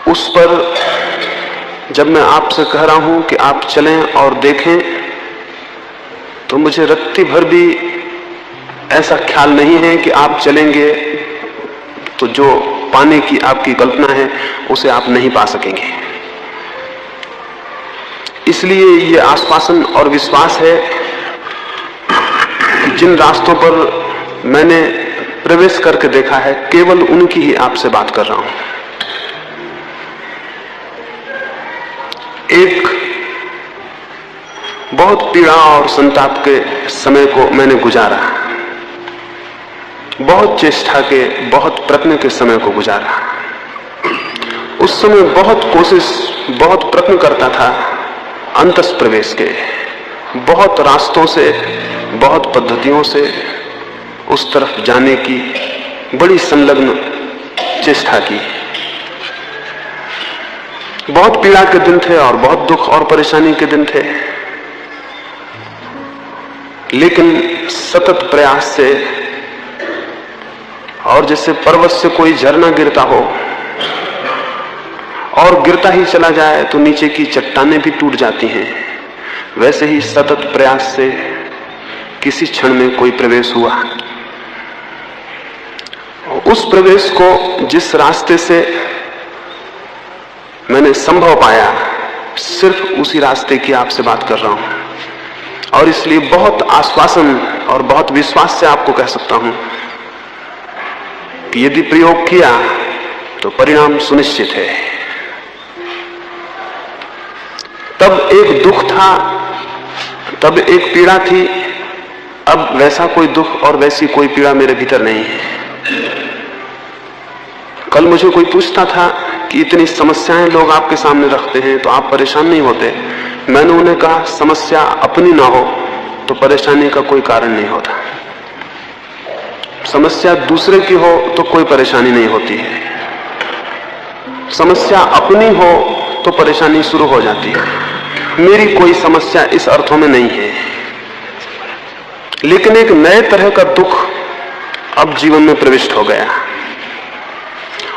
उस पर जब मैं आपसे कह रहा हूं कि आप चलें और देखें, तो मुझे रत्ती भर भी ऐसा ख्याल नहीं है कि आप चलेंगे तो जो पाने की आपकी कल्पना है उसे आप नहीं पा सकेंगे। इसलिए ये आश्वासन और विश्वास है कि जिन रास्तों पर मैंने प्रवेश करके देखा है, केवल उनकी ही आपसे बात कर रहा हूं। एक बहुत पीड़ा और संताप के समय को मैंने गुजारा, बहुत चेष्टा के, बहुत प्रयत्न के समय को गुजारा। उस समय बहुत कोशिश, बहुत प्रयत्न करता था अंतस प्रवेश के, बहुत रास्तों से, बहुत पद्धतियों से उस तरफ जाने की बड़ी संलग्न चेष्टा की। बहुत पीड़ा के दिन थे और बहुत दुख और परेशानी के दिन थे, लेकिन सतत प्रयास से, और जैसे पर्वत से कोई झरना गिरता हो और गिरता ही चला जाए तो नीचे की चट्टानें भी टूट जाती हैं, वैसे ही सतत प्रयास से किसी क्षण में कोई प्रवेश हुआ। उस प्रवेश को जिस रास्ते से मैंने संभव पाया, सिर्फ उसी रास्ते की आपसे बात कर रहा हूं। और इसलिए बहुत आश्वासन और बहुत विश्वास से आपको कह सकता हूं कि यदि प्रयोग किया तो परिणाम सुनिश्चित है। तब एक दुख था, तब एक पीड़ा थी, अब वैसा कोई दुख और वैसी कोई पीड़ा मेरे भीतर नहीं है। कल मुझे कोई पूछता था कि इतनी समस्याएं लोग आपके सामने रखते हैं तो आप परेशान नहीं होते? मैंने उन्हें कहा, समस्या अपनी ना हो तो परेशानी का कोई कारण नहीं होता, समस्या दूसरे की हो तो कोई परेशानी नहीं होती है, समस्या अपनी हो तो परेशानी शुरू हो जाती है। मेरी कोई समस्या इस अर्थों में नहीं है, लेकिन एक नए तरह का दुख अब जीवन में प्रविष्ट हो गया।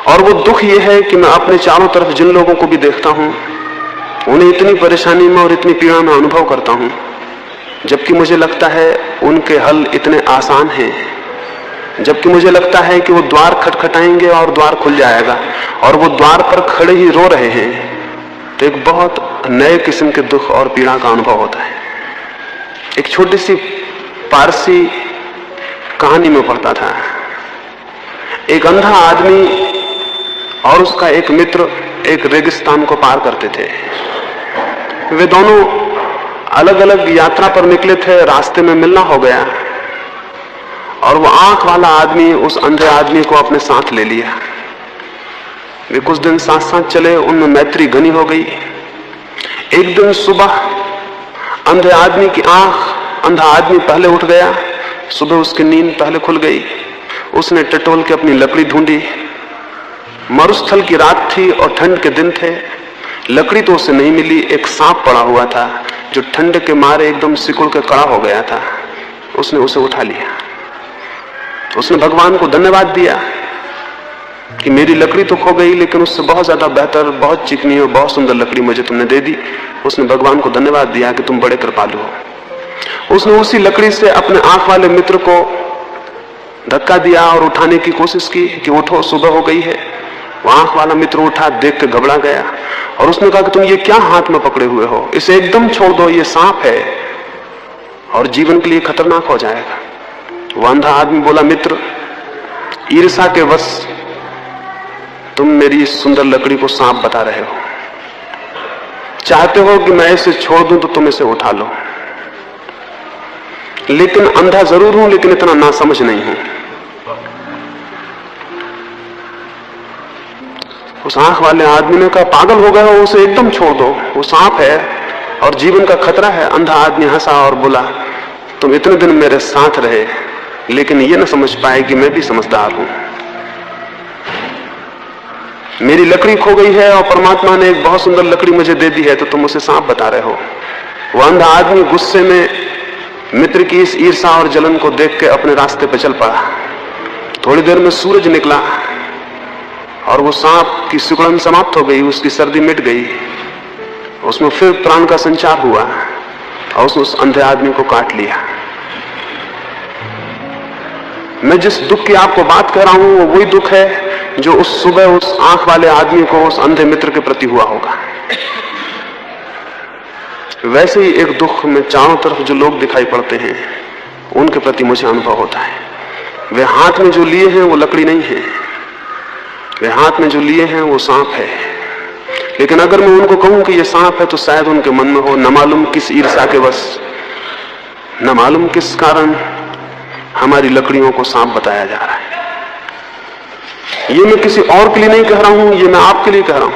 और वो दुख ये है कि मैं अपने चारों तरफ जिन लोगों को भी देखता हूं, उन्हें इतनी परेशानी में और इतनी पीड़ा में अनुभव करता हूं, जबकि मुझे लगता है उनके हल इतने आसान हैं, जबकि मुझे लगता है कि वो द्वार खटखटाएंगे और द्वार खुल जाएगा, और वो द्वार पर खड़े ही रो रहे हैं, तो एक बहुत नए किस्म के दुख और पीड़ा का अनुभव होता है। एक छोटी सी पारसी कहानी में पढ़ता था, एक अंधा आदमी और उसका एक मित्र एक रेगिस्तान को पार करते थे। वे दोनों अलग अलग यात्रा पर निकले थे, रास्ते में मिलना हो गया और वो आंख वाला आदमी उस अंधे आदमी को अपने साथ ले लिया। वे कुछ दिन साथ साथ चले, उनमें मैत्री घनी हो गई। एक दिन सुबह अंधे आदमी की आंख, अंधा आदमी पहले उठ गया, सुबह उसकी नींद पहले खुल गई। उसने टटोल के अपनी लकड़ी ढूंढी। मरुस्थल की रात थी और ठंड के दिन थे। लकड़ी तो उसे नहीं मिली। एक सांप पड़ा हुआ था जो ठंड के मारे एकदम सिकुड़ के खड़ा हो गया था। उसने उसे उठा लिया। उसने भगवान को धन्यवाद दिया कि मेरी लकड़ी तो खो गई, लेकिन उससे बहुत ज्यादा बेहतर, बहुत चिकनी और बहुत सुंदर लकड़ी मुझे तुमने दे दी। उसने भगवान को धन्यवाद दिया कि तुम बड़े कृपालु हो। उसने उसी लकड़ी से अपने आंख वाले मित्र को धक्का दिया और उठाने की कोशिश की कि उठो, सुबह हो गई है। वो आंख वाला मित्र उठा, देख के घबरा गया और उसने कहा कि तुम ये क्या हाथ में पकड़े हुए हो, इसे एकदम छोड़ दो, ये सांप है और जीवन के लिए खतरनाक हो जाएगा। वो अंधा आदमी बोला, मित्र, ईर्ष्या के वश तुम मेरी इस सुंदर लकड़ी को सांप बता रहे हो। चाहते हो कि मैं इसे छोड़ दूं तो तुम इसे उठा लो, लेकिन अंधा जरूर हूं, लेकिन इतना नासमझ नहीं हूं। उस आंख वाले आदमी ने कहा, पागल हो गए हो, उसे एकदम छोड़ दो, वो सांप है और जीवन का खतरा है। अंधा आदमी हंसा और बोला, तुम इतने दिन मेरे साथ रहे, लेकिन ये न समझ पाए कि मैं भी समझदार हूं। मेरी लकड़ी खो गई है और परमात्मा ने एक बहुत सुंदर लकड़ी मुझे दे दी है, तो तुम उसे सांप बता रहे हो। वो अंधा आदमी गुस्से में मित्र की इस ईर्ष्या और जलन को देख के अपने रास्ते पर चल पड़ा। थोड़ी देर में सूरज निकला और वो सांप की सिकुड़न समाप्त हो गई, उसकी सर्दी मिट गई, उसमें फिर प्राण का संचार हुआ और उसने उस अंधे आदमी को काट लिया। मैं जिस दुख की आपको बात कर रहा हूं वो वही दुख है जो उस सुबह उस आंख वाले आदमी को उस अंधे मित्र के प्रति हुआ होगा। वैसे ही एक दुख में चारों तरफ जो लोग दिखाई पड़ते हैं उनके प्रति मुझे अनुभव होता है। वे हाथ में जो लिए हैं वो लकड़ी नहीं है, वे हाथ में जो लिए हैं वो सांप है। लेकिन अगर मैं उनको कहूं कि ये सांप है तो शायद उनके मन में हो न मालूम किस ईर्ष्या के वश, न मालूम किस कारण हमारी लकड़ियों को सांप बताया जा रहा है। ये मैं किसी और के लिए नहीं कह रहा हूं, ये मैं आपके लिए कह रहा हूं।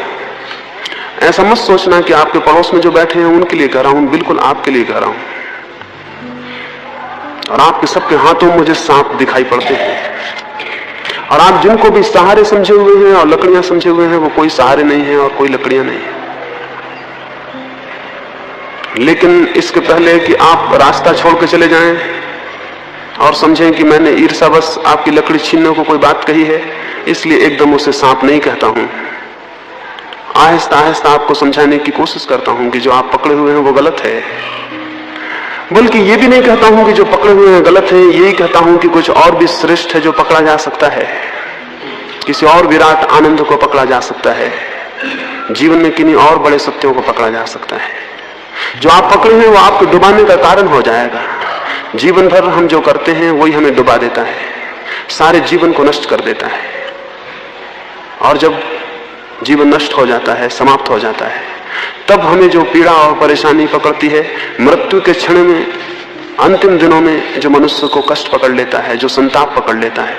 ऐसा मत सोचना कि आपके पड़ोस में जो बैठे हैं उनके लिए कह रहा हूं, बिल्कुल आपके लिए कह रहा हूं। और आपके सबके हाथों में मुझे सांप दिखाई पड़ते हैं, और आप जिनको भी सहारे समझे हुए हैं और लकड़ियां समझे हुए हैं वो कोई सहारे नहीं है और कोई लकड़ियां नहीं है। लेकिन इसके पहले कि आप रास्ता छोड़ के चले जाएं और समझें कि मैंने ईर्ष्यावश आपकी लकड़ी छीनने को कोई बात कही है, इसलिए एकदम उसे सांप नहीं कहता हूं। आहिस्ता आहिस्ता आपको समझाने की कोशिश करता हूं कि जो आप पकड़े हुए हैं वो गलत है। बल्कि ये भी नहीं कहता हूं कि जो पकड़े हुए हैं गलत है, यही कहता हूं कि कुछ और भी श्रेष्ठ है जो पकड़ा जा सकता है। किसी और विराट आनंद को पकड़ा जा सकता है, जीवन में किन्हीं और बड़े सत्यों को पकड़ा जा सकता है। जो आप पकड़े हैं वो आपको डुबाने का कारण हो जाएगा। जीवन भर हम जो करते हैं वही हमें डुबा देता है, सारे जीवन को नष्ट कर देता है। और जब जीवन नष्ट हो जाता है, समाप्त हो जाता है, तब हमें जो पीड़ा और परेशानी पकड़ती है, मृत्यु के क्षण में, अंतिम दिनों में जो मनुष्य को कष्ट पकड़ लेता है, जो संताप पकड़ लेता है,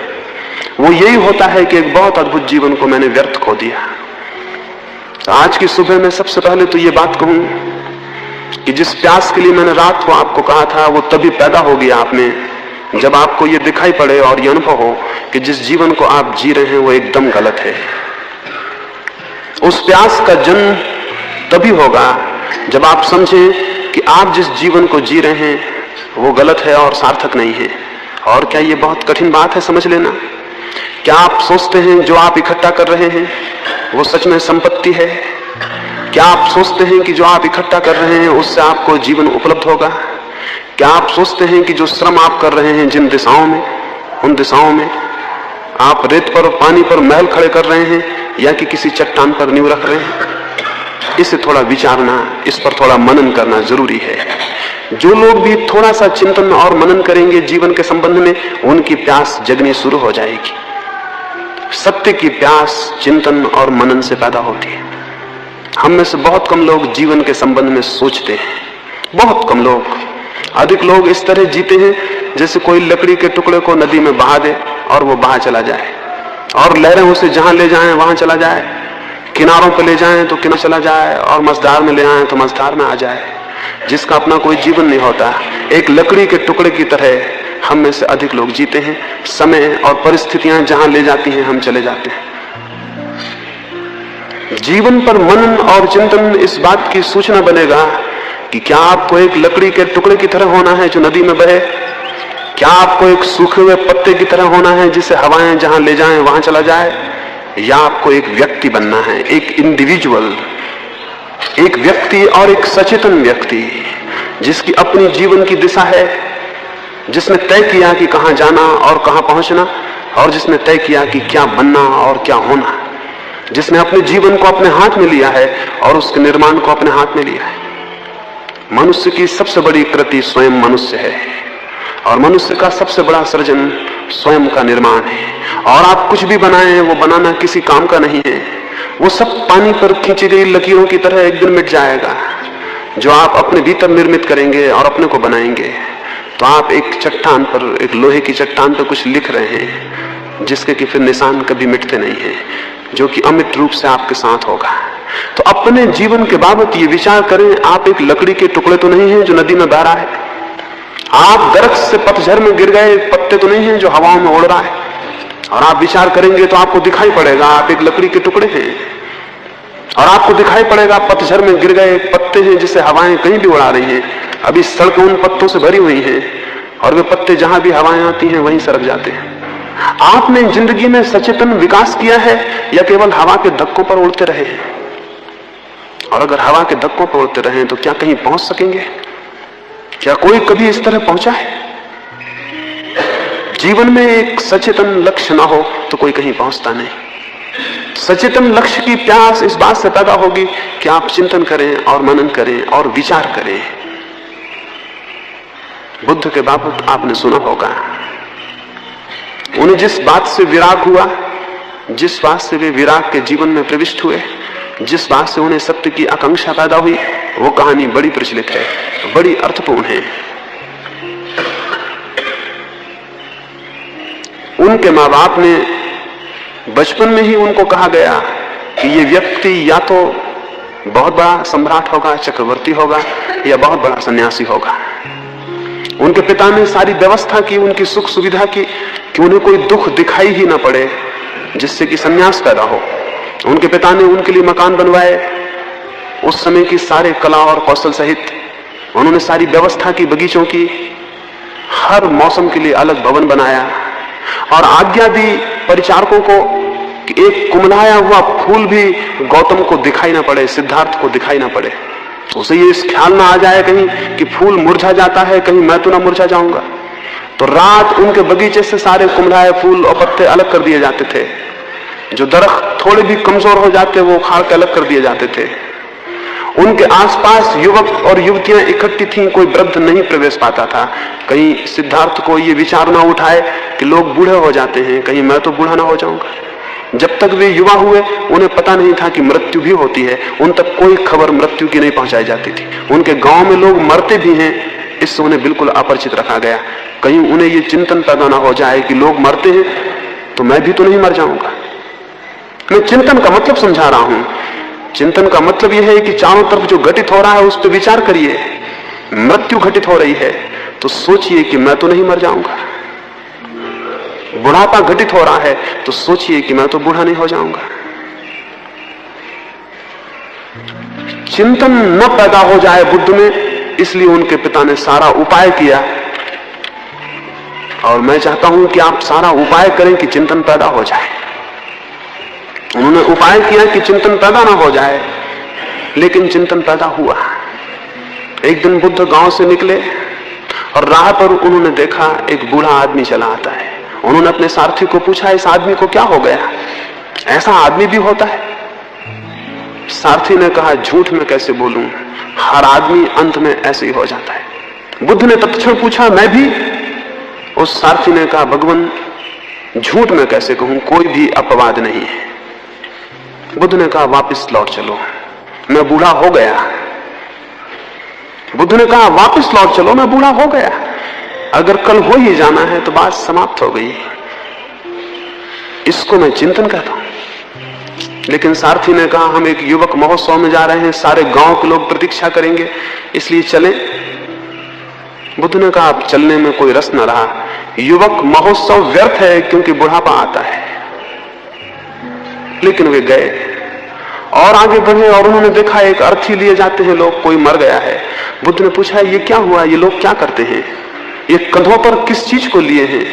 वो यही होता है कि एक बहुत अद्भुत जीवन को मैंने व्यर्थ खो दिया। तो आज की सुबह में सबसे पहले तो ये बात कहूं कि जिस प्यास के लिए मैंने रात को आपको कहा था वो तभी पैदा होगी आप में जब आपको ये दिखाई पड़े और ये अनुभव हो कि जिस जीवन को आप जी रहे हैं वो एकदम गलत है। उस प्यास का जन्म तभी होगा जब आप समझें कि आप जिस जीवन को जी रहे हैं वो गलत है और सार्थक नहीं है। और क्या ये बहुत कठिन बात है समझ लेना? क्या आप सोचते हैं जो आप इकट्ठा कर रहे हैं वो सच में संपत्ति है? क्या आप सोचते हैं कि जो आप इकट्ठा कर रहे हैं उससे आपको जीवन उपलब्ध होगा? क्या आप सोचते हैं कि जो श्रम आप कर रहे हैं जिन दिशाओं में, उन दिशाओं में आप रेत पर पानी पर महल खड़े कर रहे हैं या कि किसी चट्टान पर नींव रख रहे हैं? इसे थोड़ा विचारना, इस पर थोड़ा मनन करना जरूरी है। जो लोग भी थोड़ा सा चिंतन और मनन करेंगे जीवन के संबंध में, उनकी प्यास जगनी शुरू हो जाएगी। सत्य की प्यास चिंतन और मनन से पैदा होती है। हम में से बहुत कम लोग जीवन के संबंध में सोचते हैं, बहुत कम लोग। अधिक लोग इस तरह जीते हैं जैसे कोई लकड़ी के टुकड़े को नदी में बहा दे और वो बहा चला जाए, और लहरें उसे जहां ले जाएं वहां चला जाए, किनारों पर ले जाएं तो किनारे चला जाए, और मझधार में ले आए तो मझधार में आ जाए, जिसका अपना कोई जीवन नहीं होता। एक लकड़ी के टुकड़े की तरह हम में से अधिक लोग जीते हैं। समय और परिस्थितियां जहां ले जाती हैं हम चले जाते हैं। जीवन पर मनन और चिंतन इस बात की सूचना बनेगा कि क्या आपको एक लकड़ी के टुकड़े की तरह होना है जो नदी में बहे? क्या आपको एक सूखे हुए पत्ते की तरह होना है जिसे हवाएं जहां ले जाएं वहां चला जाए? या आपको एक व्यक्ति बनना है, एक इंडिविजुअल, एक व्यक्ति और एक सचेतन व्यक्ति जिसकी अपनी जीवन की दिशा है, जिसने तय किया कि कहां जाना और कहां पहुंचना, और जिसने तय किया कि क्या बनना और क्या होना, जिसने अपने जीवन को अपने हाथ में लिया है और उसके निर्माण को अपने हाथ में लिया है। मनुष्य की सबसे बड़ी कृति स्वयं मनुष्य है, और मनुष्य का सबसे बड़ा सृजन स्वयं का निर्माण है। और आप कुछ भी बनाएं, वो बनाना किसी काम का नहीं है, वो सब पानी पर खींची गई लकीरों की तरह एक दिन मिट जाएगा। जो आप अपने भीतर निर्मित करेंगे और अपने को बनाएंगे, तो आप एक चट्टान पर, एक लोहे की चट्टान पर कुछ लिख रहे हैं जिसके कि फिर निशान कभी मिटते नहीं हैं, जो कि अमिट रूप से आपके साथ होगा। तो अपने जीवन के बाबत ये विचार करें, आप एक लकड़ी के टुकड़े तो नहीं हैं जो नदी में बह रहा है। आप दरख्त से पतझड़ में गिर गए पत्ते तो नहीं हैं जो हवाओं में उड़ रहा है। और आप विचार करेंगे तो आपको दिखाई पड़ेगा आप एक लकड़ी के टुकड़े हैं, और आपको दिखाई पड़ेगा पतझड़ में गिर गए पत्ते हैं जिसे हवाएं कहीं भी उड़ा रही हैं। अभी सड़कें उन पत्तों से भरी हुई हैं, और वे पत्ते जहां भी हवाएं आती हैं वहीं सरक जाते हैं। आपने जिंदगी में सचेतन विकास किया है या केवल हवा के धक्कों पर उड़ते रहे हैं? और अगर हवा के धक्कों पर उड़ते रहे तो क्या कहीं पहुंच सकेंगे? क्या कोई कभी इस तरह पहुंचा है? जीवन में एक सचेतन लक्ष्य ना हो तो कोई कहीं पहुंचता नहीं। सचेतन लक्ष्य की प्यास इस बात से पैदा होगी कि आप चिंतन करें और मनन करें और विचार करें। बुद्ध के बाबत आपने सुना होगा, उन्हें जिस बात से विराग हुआ, जिस बात से वे विराग के जीवन में प्रविष्ट हुए, जिस बात से उन्हें सत्य की आकांक्षा पैदा हुई, वो कहानी बड़ी प्रचलित है, बड़ी अर्थपूर्ण है। उनके माँ बाप ने बचपन में ही उनको कहा गया कि ये व्यक्ति या तो बहुत बड़ा सम्राट होगा, चक्रवर्ती होगा, या बहुत बड़ा सन्यासी होगा। उनके पिता ने सारी व्यवस्था की, उनकी सुख सुविधा की कि उन्हें कोई दुख दिखाई ही ना पड़े जिससे कि सन्यास पैदा हो। उनके पिता ने उनके लिए मकान बनवाए, उस समय की सारे कला और कौशल सहित उन्होंने सारी व्यवस्था की, बगीचों की, हर मौसम के लिए अलग भवन बनाया और आज्ञा दी परिचारकों को कि एक कुमलाया हुआ फूल भी गौतम को दिखाई ना पड़े, सिद्धार्थ को दिखाई ना पड़े। उसे ये इस ख्याल ना आ जाए कहीं कि फूल मुरझा जाता है, कहीं मैं तो ना मुरझा जाऊंगा। तो रात उनके बगीचे से सारे कुमलाए फूल और पत्ते अलग कर दिए जाते थे। जो दरख्त थोड़े भी कमजोर हो जाते वो उखाड़ के अलग कर दिए जाते थे। उनके आसपास युवक और युवतियां इकट्ठी थीं, कोई वृद्ध नहीं प्रवेश पाता था। कहीं सिद्धार्थ को ये विचार ना उठाए कि लोग बूढ़े हो जाते हैं, कहीं मैं तो बूढ़ा ना हो जाऊंगा। जब तक वे युवा हुए उन्हें पता नहीं था कि मृत्यु भी होती है। उन तक कोई खबर मृत्यु की नहीं पहुंचाई जाती थी। उनके गांव में लोग मरते भी हैं, इससे उन्हें बिल्कुल अपरिचित रखा गया। कहीं उन्हें ये चिंतन पैदा ना हो जाए कि लोग मरते हैं तो मैं भी तो नहीं मर जाऊंगा। मैं चिंतन का मतलब समझा रहा हूं। चिंतन का मतलब यह है कि चारों तरफ जो घटित हो रहा है उस पर विचार करिए। मृत्यु घटित हो रही है तो सोचिए कि मैं तो नहीं मर जाऊंगा। बुढ़ापा घटित हो रहा है तो सोचिए कि मैं तो बूढ़ा नहीं हो जाऊंगा। चिंतन न पैदा हो जाए बुद्ध में, इसलिए उनके पिता ने सारा उपाय किया। और मैं चाहता हूं कि आप सारा उपाय करें कि चिंतन पैदा हो जाए। उन्होंने उपाय किया कि चिंतन पैदा ना हो जाए, लेकिन चिंतन पैदा हुआ। एक दिन बुद्ध गांव से निकले और राह पर उन्होंने देखा एक बूढ़ा आदमी चला आता है। उन्होंने अपने सारथी को पूछा, इस आदमी को क्या हो गया? ऐसा आदमी भी होता है? सारथी ने कहा, झूठ में कैसे बोलूं, हर आदमी अंत में ऐसे ही हो जाता है। बुद्ध ने तत्क्षण पूछा, मैं भी? उस सारथी ने कहा, भगवान झूठ में कैसे कहूं, कोई भी अपवाद नहीं है। बुद्ध ने कहा, वापस लौट चलो, मैं बूढ़ा हो गया। बुद्ध ने कहा, वापस लौट चलो, मैं बूढ़ा हो गया। अगर कल हो ही जाना है तो बात समाप्त हो गई। इसको मैं चिंतन कहता हूं। लेकिन सारथी ने कहा, हम एक युवक महोत्सव में जा रहे हैं, सारे गांव के लोग प्रतीक्षा करेंगे, इसलिए चलें। बुद्ध ने कहा, अब चलने में कोई रस न रहा। युवक महोत्सव व्यर्थ है क्योंकि बुढ़ापा आता है। लेकिन वे गए और आगे बढ़े और उन्होंने देखा एक अर्थी लिए जाते हैं लोग, कोई मर गया है। बुद्ध ने पूछा, ये क्या हुआ, ये लोग क्या करते हैं, ये कंधों पर किस चीज को लिए हैं?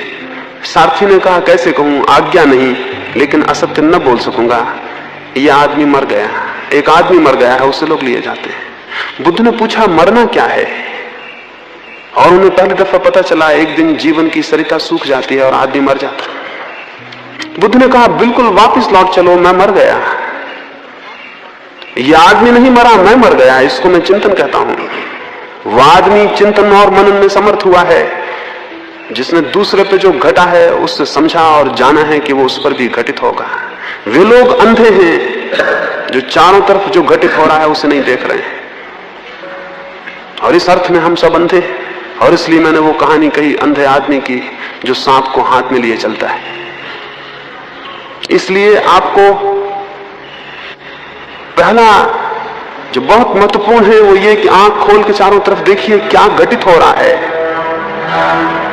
सारथी ने कहा, कैसे कहूं, आज्ञा नहीं, लेकिन असत्य न बोल सकूंगा। यह आदमी मर गया, एक आदमी मर गया है, उसे लोग लिए जाते हैं। बुद्ध ने पूछा, मरना क्या है? और उन्हें पहली दफा पता चला एक दिन जीवन की सरिता सूख जाती है और आदमी मर जाता है। बुद्ध ने कहा, बिल्कुल वापस लौट चलो, मैं मर गया। यह आदमी नहीं मरा, मैं मर गया। इसको मैं चिंतन कहता हूं। वह आदमी चिंतन और मनन में समर्थ हुआ है जिसने दूसरे पे जो घटा है उससे समझा और जाना है कि वो उस पर भी घटित होगा। वे लोग अंधे हैं जो चारों तरफ जो घटित हो रहा है उसे नहीं देख रहे हैं। और इस अर्थ में हम सब अंधे हैं, और इसलिए मैंने वो कहानी कही अंधे आदमी की जो सांप को हाथ में लिए चलता है। इसलिए आपको पहला जो बहुत महत्वपूर्ण है वो ये कि आंख खोल के चारों तरफ देखिए क्या घटित हो रहा है,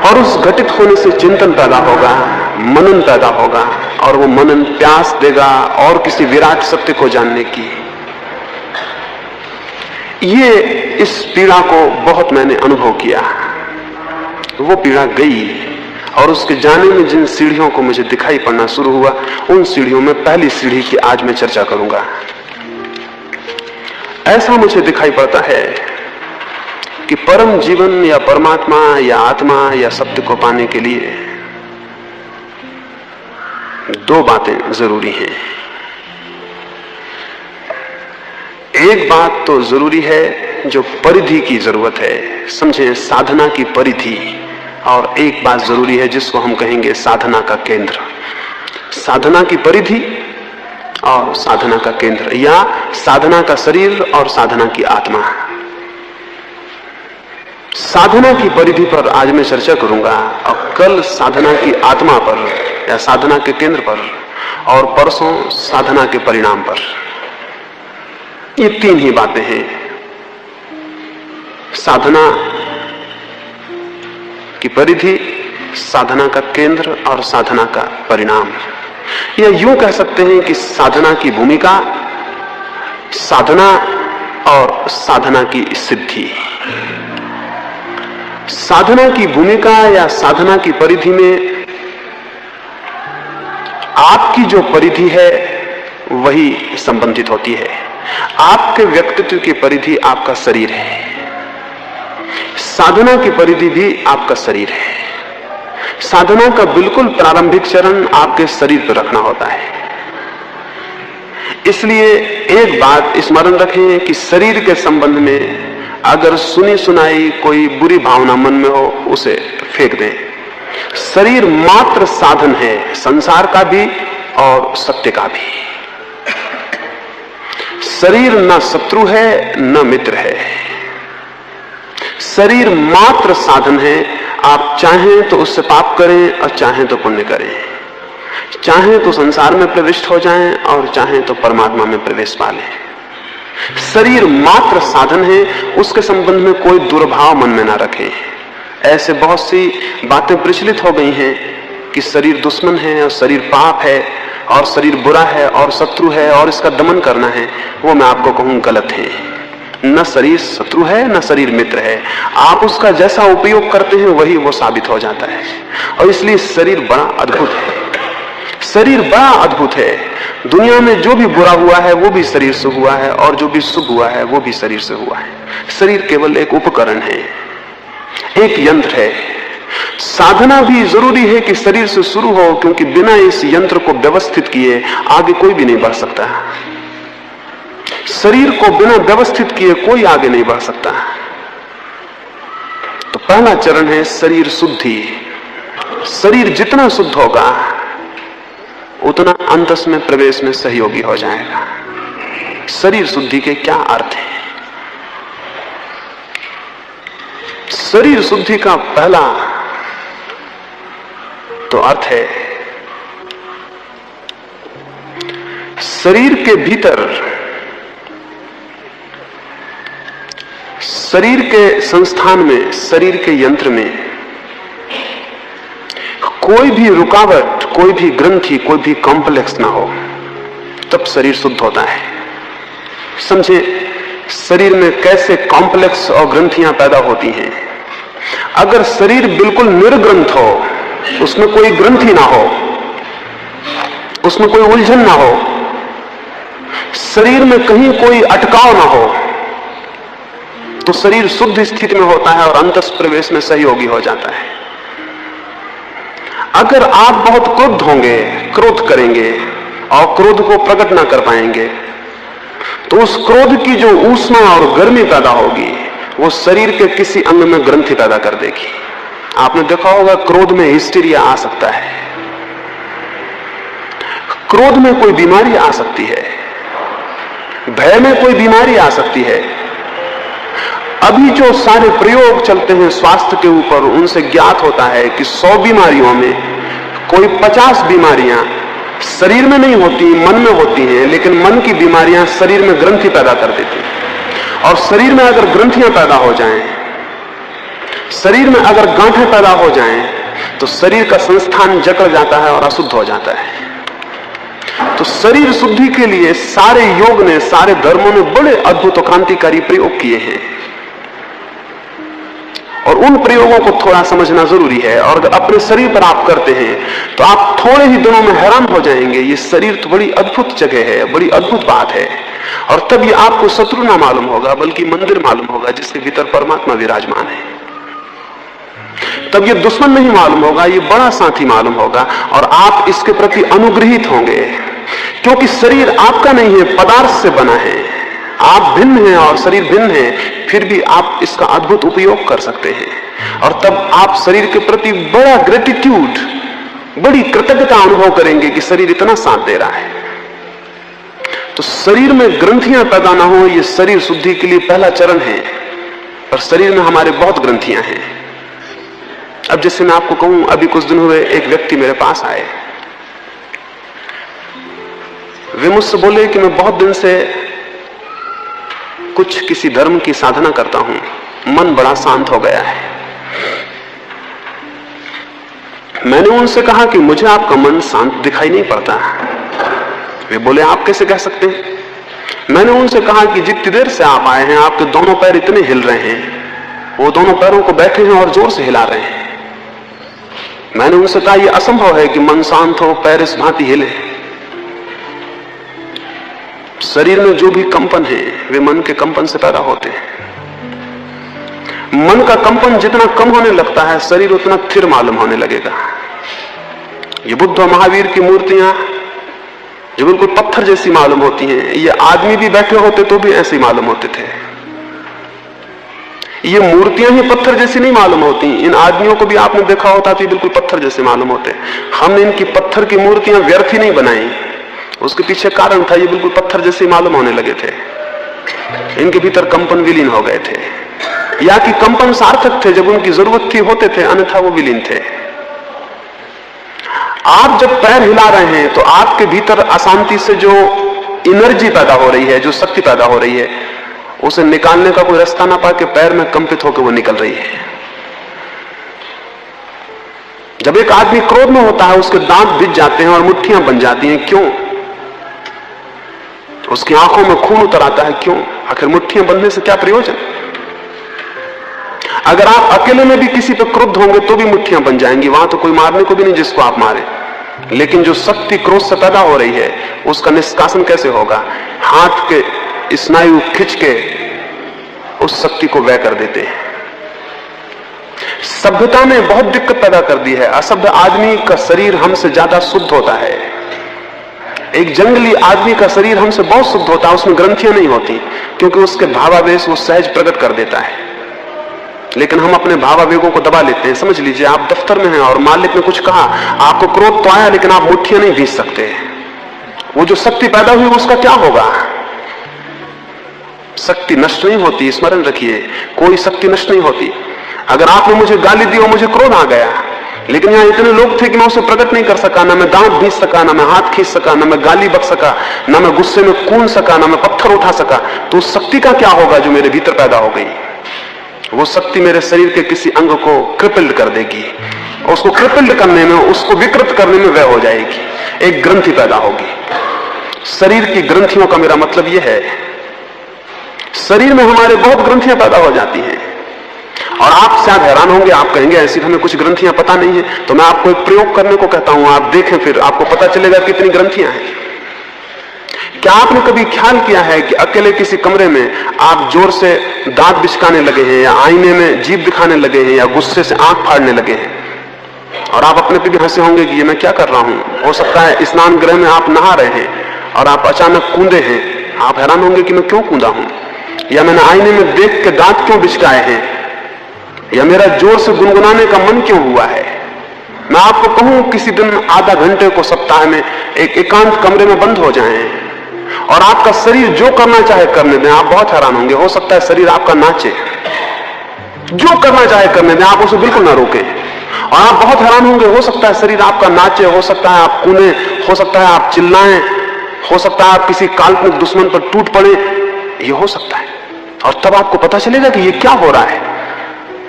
और उस घटित होने से चिंतन पैदा होगा, मनन पैदा होगा, और वो मनन प्यास देगा और किसी विराट सत्य को जानने की। ये इस पीड़ा को बहुत मैंने अनुभव किया। वो पीड़ा गई और उसके जाने में जिन सीढ़ियों को मुझे दिखाई पड़ना शुरू हुआ, उन सीढ़ियों में पहली सीढ़ी की आज मैं चर्चा करूंगा। ऐसा मुझे दिखाई पड़ता है कि परम जीवन या परमात्मा या आत्मा या सत्य को पाने के लिए दो बातें जरूरी हैं। एक बात तो जरूरी है जो परिधि की जरूरत है, समझे, साधना की परिधि। और एक बात जरूरी है जिसको हम कहेंगे साधना का केंद्र। साधना की परिधि और साधना का केंद्र, या साधना का शरीर और साधना की आत्मा। साधना की परिधि पर आज मैं चर्चा करूंगा, और कल साधना की आत्मा पर या साधना के केंद्र पर, और परसों साधना के परिणाम पर। ये तीन ही बातें हैं, साधना की परिधि, साधना का केंद्र और साधना का परिणाम। या यूं कह सकते हैं कि साधना की भूमिका, साधना और साधना की सिद्धि। साधना की भूमिका या साधना की परिधि में आपकी जो परिधि है वही संबंधित होती है। आपके व्यक्तित्व की परिधि आपका शरीर है, साधना की परिधि भी आपका शरीर है। साधना का बिल्कुल प्रारंभिक चरण आपके शरीर पर रखना होता है। इसलिए एक बात स्मरण रखें कि शरीर के संबंध में अगर सुनी सुनाई कोई बुरी भावना मन में हो, उसे फेंक दें। शरीर मात्र साधन है, संसार का भी और सत्य का भी। शरीर न शत्रु है न मित्र है, शरीर मात्र साधन है। आप चाहें तो उससे पाप करें और चाहें तो पुण्य करें, चाहें तो संसार में प्रविष्ट हो जाएं और चाहें तो परमात्मा में प्रवेश पा लें। शरीर मात्र साधन है, उसके संबंध में कोई दुर्भाव मन में ना रखें। ऐसे बहुत सी बातें प्रचलित हो गई हैं कि शरीर दुश्मन है और शरीर पाप है और शरीर बुरा है और शत्रु है और इसका दमन करना है। वो मैं आपको कहूं गलत है। न शरीर शत्रु है न शरीर मित्र है, आप उसका जैसा उपयोग करते हैं वही वो साबित हो जाता है। और इसलिए शरीर बड़ा अद्भुत है, शरीर बड़ा अद्भुत है। दुनिया में जो भी बुरा हुआ है वो भी शरीर से हुआ है, और जो भी शुभ हुआ है वो भी शरीर से हुआ है। शरीर केवल एक उपकरण है, एक यंत्र है। साधना भी जरूरी है कि शरीर से शुरू हो, क्योंकि बिना इस यंत्र को व्यवस्थित किए आगे कोई भी नहीं बढ़ सकता। शरीर को बिना व्यवस्थित किए कोई आगे नहीं बढ़ सकता। तो पहला चरण है शरीर शुद्धि। शरीर जितना शुद्ध होगा उतना अंतस में प्रवेश में सहयोगी हो जाएगा। शरीर शुद्धि के क्या अर्थ है? शरीर शुद्धि का पहला तो अर्थ है शरीर के भीतर, शरीर के संस्थान में, शरीर के यंत्र में कोई भी रुकावट, कोई भी ग्रंथि, कोई भी कॉम्प्लेक्स ना हो, तब शरीर शुद्ध होता है। समझे, शरीर में कैसे कॉम्प्लेक्स और ग्रंथियां पैदा होती हैं। अगर शरीर बिल्कुल निर्ग्रंथ हो, उसमें कोई ग्रंथि ना हो, उसमें कोई उलझन ना हो, शरीर में कहीं कोई अटकाव ना हो, तो शरीर शुद्ध स्थिति में होता है और अंतस प्रवेश में सहयोगी हो जाता है। अगर आप बहुत क्रुद्ध होंगे, क्रोध करेंगे और क्रोध को प्रकट ना कर पाएंगे, तो उस क्रोध की जो ऊष्मा और गर्मी पैदा होगी वो शरीर के किसी अंग में ग्रंथि पैदा कर देगी। आपने देखा होगा क्रोध में हिस्टीरिया आ सकता है, क्रोध में कोई बीमारी आ सकती है, भय में कोई बीमारी आ सकती है। अभी जो सारे प्रयोग चलते हैं स्वास्थ्य के ऊपर, उनसे ज्ञात होता है कि 100 बीमारियों में कोई 50 बीमारियां शरीर में नहीं होती, मन में होती हैं, लेकिन मन की बीमारियां शरीर में ग्रंथि पैदा कर देती हैं। और शरीर में अगर ग्रंथियां पैदा हो जाएं, शरीर में अगर गांठें पैदा हो जाएं, तो शरीर का संस्थान जकड़ जाता है और अशुद्ध हो जाता है। तो शरीर शुद्धि के लिए सारे योग ने, सारे धर्मों ने बड़े अद्भुत और क्रांतिकारी प्रयोग किए हैं। और उन प्रयोगों को थोड़ा समझना जरूरी है। और अगर अपने शरीर पर आप करते हैं तो आप थोड़े ही दिनों में हैरान हो जाएंगे, ये शरीर तो बड़ी अद्भुत जगह है, बड़ी अद्भुत बात है। और तब ये आपको शत्रु ना मालूम होगा बल्कि मंदिर मालूम होगा जिसके भीतर परमात्मा विराजमान है। तब ये दुश्मन नहीं मालूम होगा, ये बड़ा साथी मालूम होगा और आप इसके प्रति अनुग्रहित होंगे, क्योंकि शरीर आपका नहीं है, पदार्थ से बना है। आप भिन्न हैं और शरीर भिन्न है, फिर भी आप इसका अद्भुत उपयोग कर सकते हैं। और तब आप शरीर के प्रति बड़ा ग्रेटिट्यूड, बड़ी कृतज्ञता अनुभव करेंगे कि शरीर इतना साथ दे रहा है। तो शरीर में ग्रंथियां पैदा ना हो, यह शरीर शुद्धि के लिए पहला चरण है। पर शरीर में हमारे बहुत ग्रंथियां हैं। अब जैसे मैं आपको कहूं, अभी कुछ दिन हुए एक व्यक्ति मेरे पास आए, वे मुझसे बोले कि मैं बहुत दिन से किसी धर्म की साधना करता हूं, मन बड़ा शांत हो गया है। मैंने उनसे कहा कि मुझे आपका मन शांत दिखाई नहीं पड़ता। वे बोले आप कैसे कह सकते हैं? मैंने उनसे कहा कि जितनी देर से आप आए हैं आपके दोनों पैर इतने हिल रहे हैं, वो दोनों पैरों को बैठे हैं और जोर से हिला रहे हैं। मैंने उनसे कहा यह असंभव है कि मन शांत हो, पैर इस भांति हिले। शरीर में जो भी कंपन है वे मन के कंपन से पैदा होते हैं। मन का कंपन जितना कम होने लगता है शरीर उतना स्थिर मालूम होने लगेगा। ये बुद्ध और महावीर की मूर्तियां जो बिल्कुल पत्थर जैसी मालूम होती हैं, ये आदमी भी बैठे होते तो भी ऐसे ही मालूम होते थे। ये मूर्तियां ही पत्थर जैसी नहीं मालूम होती, इन आदमियों को भी आपने देखा होता तो बिल्कुल पत्थर जैसे मालूम होते। हमने इनकी पत्थर की मूर्तियां व्यर्थ ही नहीं बनाई, उसके पीछे कारण था, ये बिल्कुल पत्थर जैसे मालूम होने लगे थे। इनके भीतर कंपन विलीन हो गए थे, या कि कंपन सार्थक थे, जब उनकी जरूरत थी होते थे, अन्यथा वो विलीन थे। आप जब पैर हिला रहे हैं तो आपके भीतर अशांति से जो एनर्जी पैदा हो रही है, जो शक्ति पैदा हो रही है, उसे निकालने का कोई रास्ता ना पाके पैर में कंपित होकर वो निकल रही है। जब एक आदमी क्रोध में होता है उसके दांत भिज जाते हैं और मुट्ठियां बन जाती हैं, क्यों? उसकी आंखों में खून उतर आता है, क्यों? आखिर मुट्ठियां बंधने से क्या प्रयोजन? अगर आप अकेले में भी किसी पर क्रुद्ध होंगे तो भी मुट्ठियां बन जाएंगी, वहां तो कोई मारने को भी नहीं जिसको आप मारे। लेकिन जो शक्ति क्रोध से पैदा हो रही है उसका निष्कासन कैसे होगा? हाथ के स्नायु खिंच के उस शक्ति को व्यय कर देते हैं। सभ्यता ने बहुत दिक्कत पैदा कर दी है। असभ्य आदमी का शरीर हमसे ज्यादा शुद्ध होता है। एक जंगली आदमी का शरीर हमसे बहुत शुद्ध होता है, उसमें ग्रंथियां नहीं होती, क्योंकि उसके भावावेश वो सहज प्रकट कर देता है। लेकिन हम अपने भावावेगों को दबा लेते हैं। समझ लीजिए आप दफ्तर में हैं और मालिक ने कुछ कहा, आपको क्रोध तो आया लेकिन आप मुट्ठियां नहीं भीज सकते। वो जो शक्ति पैदा हुई उसका क्या होगा? शक्ति नष्ट नहीं होती, स्मरण रखिए, कोई शक्ति नष्ट नहीं होती। अगर आपने मुझे गाली दी और मुझे क्रोध आ गया, लेकिन यहां इतने लोग थे कि मैं उसे प्रकट नहीं कर सका, ना मैं दांत भीज सका, ना मैं हाथ खींच सका, ना मैं गाली बक सका, ना मैं गुस्से में कूद सका, ना मैं पत्थर उठा सका, तो उस शक्ति का क्या होगा जो मेरे भीतर पैदा हो गई? वो शक्ति मेरे शरीर के किसी अंग को क्रिपल्ड कर देगी, और उसको क्रिपल्ड करने में, उसको विकृत करने में व्यय हो जाएगी, एक ग्रंथि पैदा होगी। शरीर की ग्रंथियों का मेरा मतलब यह है, शरीर में हमारे बहुत ग्रंथियां पैदा हो जाती हैं। और आप शायद हैरान होंगे, आप कहेंगे ऐसी हमें कुछ ग्रंथियां पता नहीं है। तो मैं आपको एक प्रयोग करने को कहता हूं, आप देखें, फिर आपको पता चलेगा कितनी ग्रंथियां हैं। क्या आपने कभी ख्याल किया है कि अकेले किसी कमरे में आप जोर से दांत बिचकाने लगे हैं, या आईने में जीभ दिखाने लगे हैं, या गुस्से से आंख फाड़ने लगे हैं, और आप अपने पे भी हंसे होंगे कि ये मैं क्या कर रहा हूं? हो सकता है स्नान गृह में आप नहा रहे हैं और आप अचानक कूदे हैं, आप हैरान होंगे कि मैं क्यों कूदा हूं, या मैंने आईने में देख के दांत क्यों बिचकाए हैं, या मेरा जोर से गुनगुनाने का मन क्यों हुआ है। मैं आपको कहूं, किसी दिन आधा घंटे को सप्ताह में एक एकांत कमरे में बंद हो जाएं और आपका शरीर जो करना चाहे करने दें। आप बहुत हैरान होंगे, हो सकता है शरीर आपका नाचे, जो करना चाहे करने दें, आप उसे बिल्कुल ना रोकें। और आप बहुत हैरान होंगे, हो सकता है शरीर आपका नाचे, हो सकता है आप कूदें, हो सकता है आप चिल्लाएं, हो सकता है आप किसी काल्पनिक दुश्मन पर टूट पड़े, ये हो सकता है। और तब आपको पता चलेगा कि ये क्या हो रहा है।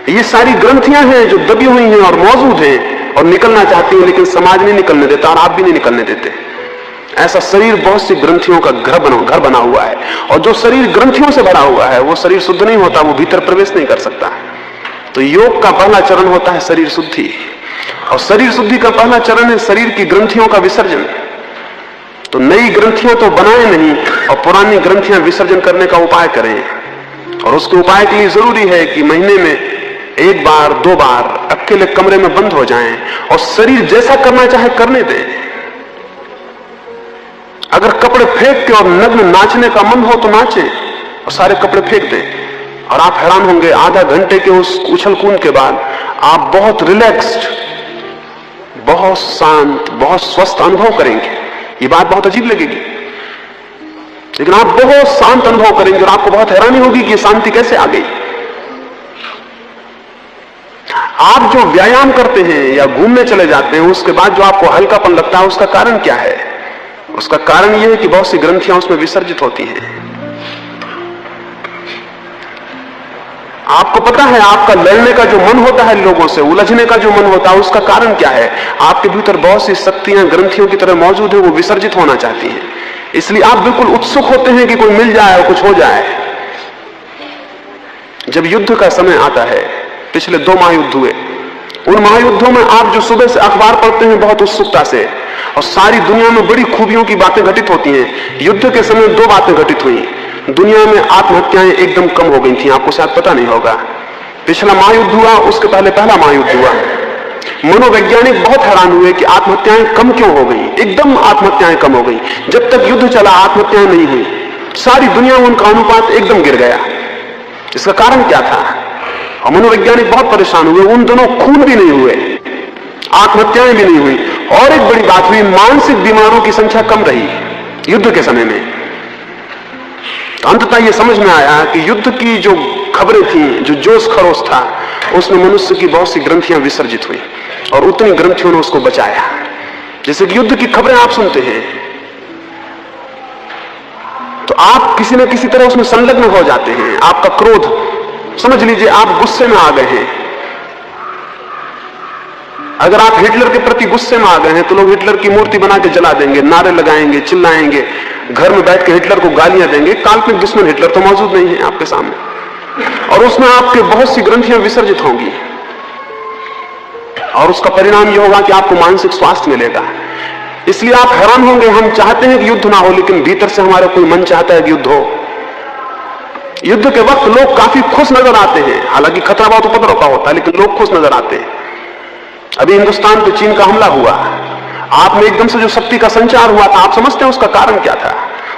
ये सारी ग्रंथियां हैं जो दबी हुई हैं और मौजूद हैं और निकलना चाहती हैं, लेकिन समाज नहीं निकलने देता और आप भी नहीं निकलने देते। ऐसा शरीर बहुत सी ग्रंथियों का घर बना हुआ है, और जो शरीर ग्रंथियों से भरा हुआ है वो शरीर शुद्ध नहीं होता, वो भीतर प्रवेश नहीं कर सकता। तो योग का पहला चरण होता है शरीर शुद्धि, और शरीर शुद्धि का पहला चरण है शरीर की ग्रंथियों का विसर्जन। तो नई ग्रंथियां तो बनाए नहीं, और पुरानी ग्रंथियां विसर्जन करने का उपाय करें। और उसके उपाय के लिए जरूरी है कि महीने में 1 बार 2 बार अकेले कमरे में बंद हो जाएं और शरीर जैसा करना चाहे करने दें। अगर कपड़े फेंक के और नग्न नाचने का मन हो तो नाचें और सारे कपड़े फेंक दें, और आप हैरान होंगे आधा घंटे के उस उछल कूद के बाद आप बहुत रिलैक्स्ड, बहुत शांत, बहुत स्वस्थ अनुभव करेंगे। ये बात बहुत अजीब लगेगी, लेकिन आप बहुत शांत अनुभव करेंगे और आपको बहुत हैरानी होगी कि ये शांति कैसे आ गई। आप जो व्यायाम करते हैं या घूमने चले जाते हैं, उसके बाद जो आपको हल्कापन लगता है, उसका कारण क्या है? उसका कारण यह है कि बहुत सी ग्रंथियां उसमें विसर्जित होती हैं। आपको पता है आपका लड़ने का जो मन होता है, लोगों से उलझने का जो मन होता है, उसका कारण क्या है? आपके भीतर बहुत सी शक्तियां ग्रंथियों की तरह मौजूद है, वो विसर्जित होना चाहती हैं। इसलिए आप बिल्कुल उत्सुक होते हैं कि कोई मिल जाए और कुछ हो जाए। जब युद्ध का समय आता है, पिछले 2 महायुद्ध हुए, उन महायुद्धों में आप जो सुबह से अखबार पढ़ते हैं बहुत उत्सुकता से, और सारी दुनिया में बड़ी खूबियों की बातें घटित होती हैं। युद्ध के समय 2 बातें घटित हुई। दुनिया में आत्महत्याएं एकदम कम हो गई थी, आपको शायद पता नहीं होगा। पिछला महायुद्ध हुआ, उसके पहले पहला महायुद्ध हुआ। मनोवैज्ञानिक बहुत हैरान हुए कि आत्महत्याएं कम क्यों हो गई, एकदम आत्महत्याएं कम हो गई। जब तक युद्ध चला आत्महत्याएं नहीं हुई, सारी दुनिया में उनका अनुपात एकदम गिर गया। इसका कारण क्या था? और मनोवैज्ञानिक बहुत परेशान हुए। उन दोनों खून भी नहीं हुए, आत्महत्याएं भी नहीं हुई, और एक बड़ी बात हुई, मानसिक बीमारों की संख्या कम रही युद्ध के समय में। तो अंततः यह समझ में आया कि युद्ध की जो खबरें थी, जो जोश खरोश था, उसमें मनुष्य की बहुत सी ग्रंथियां विसर्जित हुई, और उतनी ग्रंथियों ने उसको बचाया। जैसे कि युद्ध की खबरें आप सुनते हैं तो आप किसी न किसी तरह उसमें संलग्न हो जाते हैं। आपका क्रोध, समझ लीजिए आप गुस्से में आ गए हैं। अगर आप हिटलर के प्रति गुस्से में आ गए हैं तो लोग हिटलर की मूर्ति बना के जला देंगे, नारे लगाएंगे, चिल्लाएंगे, घर में बैठ के हिटलर को गालियां देंगे। काल्पनिक दुश्मन हिटलर तो मौजूद नहीं है आपके सामने, और उसमें आपके बहुत सी ग्रंथियां विसर्जित होंगी, और उसका परिणाम यह होगा कि आपको मानसिक स्वास्थ्य मिलेगा। इसलिए आप हैरान होंगे, हम चाहते हैं कि युद्ध ना हो, लेकिन भीतर से हमारा कोई मन चाहता है कि युद्ध हो। युद्ध के वक्त लोग काफी खुश नजर आते हैं, हालांकि खतरा बहुत उपद्रव का होता है, लेकिन लोग खुश नजर आते हैं। अभी हिंदुस्तान पे चीन का हमला हुआ, आप में एकदम से जो शक्ति का संचार हुआ था, आप समझते हैं उसका कारण क्या था?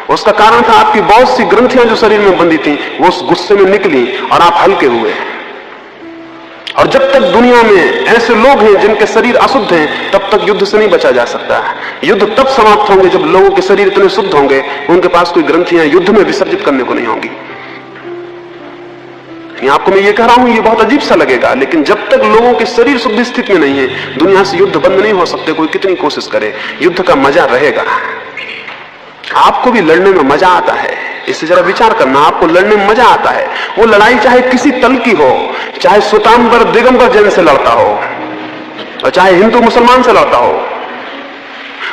उसका कारण था आपकी बहुत सी ग्रंथियां जो शरीर में बंधी थी, वो उस गुस्से में निकली और आप हल्के हुए। और जब तक दुनिया में ऐसे लोग हैं जिनके शरीर अशुद्ध हैं, तब तक युद्ध से नहीं बचा जा सकता। युद्ध तब समाप्त होंगे जब लोगों के शरीर इतने शुद्ध होंगे, उनके पास कोई ग्रंथियां युद्ध में विसर्जित करने को नहीं होंगी। आपको मैं ये कह रहा हूं, ये बहुत अजीब सा लगेगा, लेकिन जब तक लोगों के शरीर शुद्ध स्थिति में नहीं है, दुनिया से युद्ध बंद नहीं हो सकते। कोई कितनी कोशिश करे, युद्ध का मजा रहेगा। आपको भी लड़ने में मजा आता है, इससे जरा विचार करना। आपको लड़ने में मजा आता है। वो लड़ाई चाहे किसी तल की हो, चाहे श्वेतांबर दिगंबर जैन से लड़ता हो, और चाहे हिंदू मुसलमान से लड़ता हो,